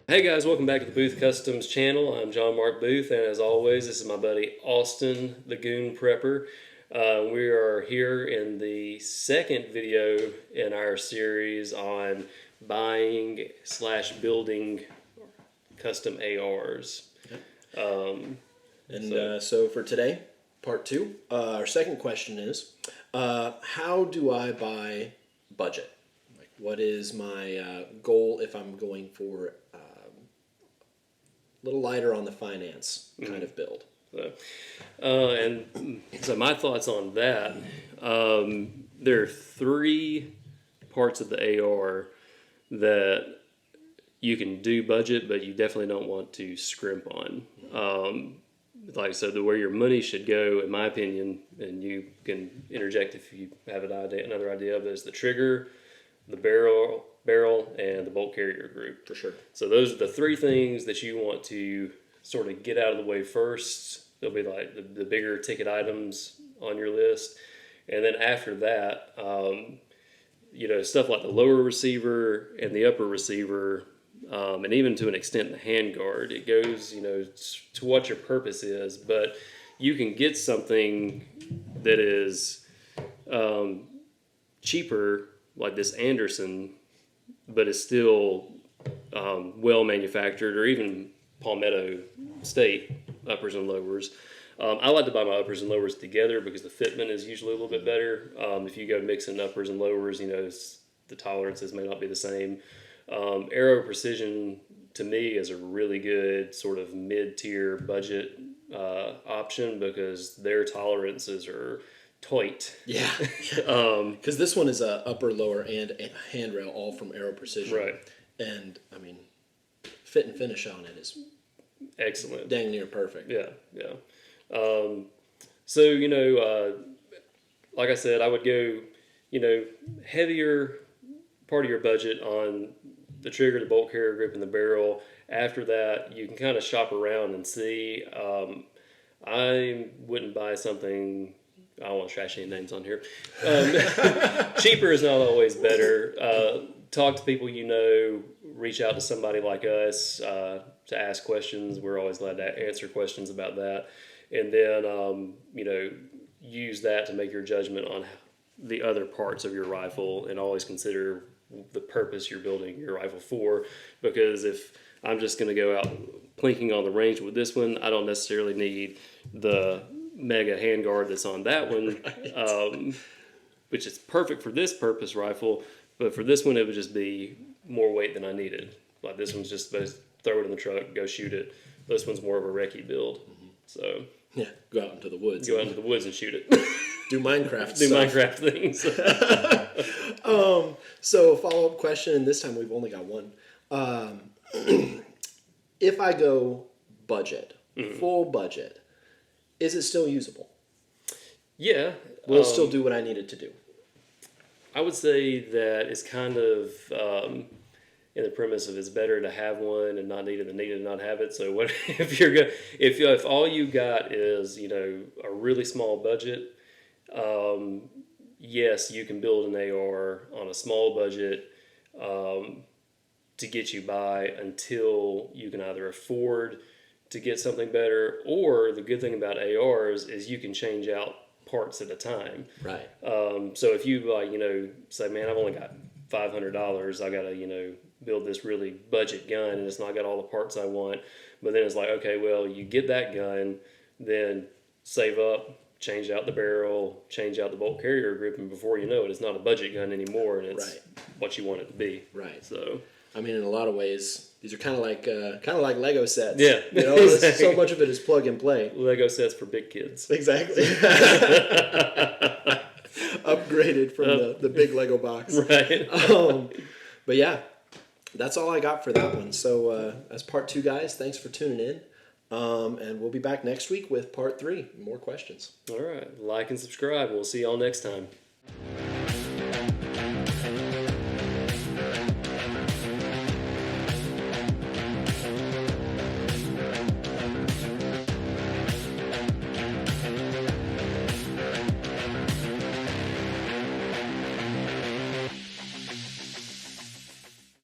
Hey guys, welcome back to the Booth Customs channel. I'm John Mark Booth, and as always, this is my buddy Austin, the Goon Prepper. We are here in the second video in our series on buying / building custom ARs. So for today, part two, our second question is, how do I buy budget? Like, what is my goal if I'm going for a little lighter on the finance kind of build? So my thoughts on that, there are three parts of the AR that you can do budget, but you definitely don't want to scrimp on. Where your money should go, in my opinion, and you can interject if you have another idea of it, is the trigger, the barrel, and the bolt carrier group. For sure. So those are the three things that you want to sort of get out of the way first. They'll be like the bigger ticket items on your list. And then after that, stuff like the lower receiver and the upper receiver, and even to an extent the handguard, it goes, to what your purpose is. But you can get something that is cheaper, like this Anderson, but is still well manufactured, or even Palmetto State uppers and lowers. I like to buy my uppers and lowers together because the fitment is usually a little bit better. If you go mixing uppers and lowers, the tolerances may not be the same. Aero Precision, to me, is a really good sort of mid-tier budget option because their tolerances are tight. Yeah. Because this one is a upper, lower, and a handrail, all from Aero Precision. Right. And, fit and finish on it is excellent. Dang near perfect. Yeah. Like I said, I would go, heavier part of your budget on the trigger, the bolt carrier grip, and the barrel. After that, you can kind of shop around and see. I wouldn't buy something, I don't want to trash any names on here. Cheaper is not always better. Talk to people reach out to somebody like us to ask questions. We're always glad to answer questions about that. And then, use that to make your judgment on the other parts of your rifle, and always consider the purpose you're building your rifle for. Because if I'm just going to go out plinking on the range with this one, I don't necessarily need the mega handguard that's on that one, right. Which is perfect for this purpose rifle. But for this one, it would just be more weight than I needed. Like this one's just supposed to throw it in the truck, go shoot it. This one's more of a recce build. Mm-hmm. So yeah, go out into the woods. Go out into the woods and shoot it. Do Minecraft Do stuff. Minecraft things. So a follow-up question, and this time we've only got one. If I go budget, full budget, is it still usable? Yeah. Will it still do what I need it to do? I would say that it's kind of in the premise of it's better to have one and not need it than need it and not have it. So what if all you got is a really small budget? Yes, you can build an AR on a small budget to get you by until you can either afford to get something better, or the good thing about ARs is you can change out parts at a time. Right. So if you say, man, I've only got $500, I got to build this really budget gun, and it's not got all the parts I want. But then it's like, okay, well, you get that gun, then save up, change out the barrel, change out the bolt carrier group, and before you know it, it's not a budget gun anymore, and it's what you want it to be. Right. So, in a lot of ways, these are kind of like Lego sets. Yeah. Exactly. So much of it is plug and play. Lego sets for big kids. Exactly. Upgraded from the big Lego box. Right. But yeah, that's all I got for that one. So as part two, guys, thanks for tuning in. And we'll be back next week with part 3. More questions. All right. Like and subscribe. We'll see y'all next time.